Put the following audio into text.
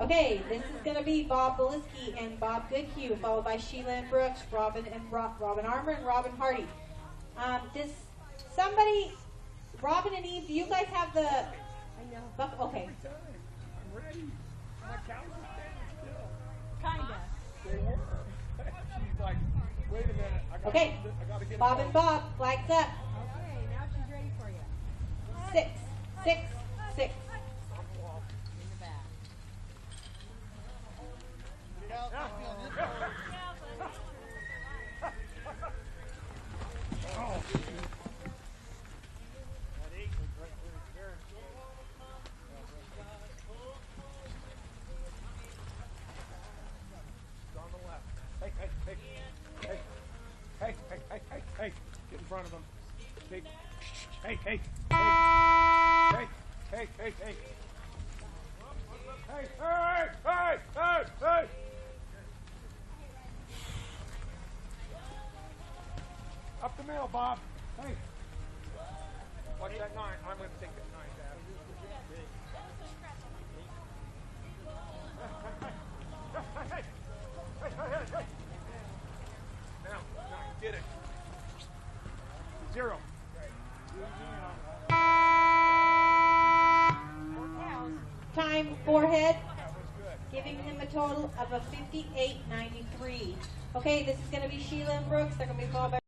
Okay, this is going to be Bob Beliski and Bob Goodhue, followed by Sheila and Brooks, Robin Armour, and Robin Hardy. Does somebody, Robin and Eve, do you guys have the... I know. Okay. I'm ready. My cows are standing still. Kinda. They were. She's like, wait a minute. I gotta get Bob and Bob, flags up. Okay, now she's ready for you. 6, 6, 6. In the back. Hey, get in front of them. Hey. Hey. Up the middle, Bob. Hey. Watch that 9. I'm going to take that 9, Dad. Hey. Now, 9, get it. 0. Time, forehead, giving him a total of a 58.93. Okay, this is going to be Sheila and Brooks. They're going to be followed by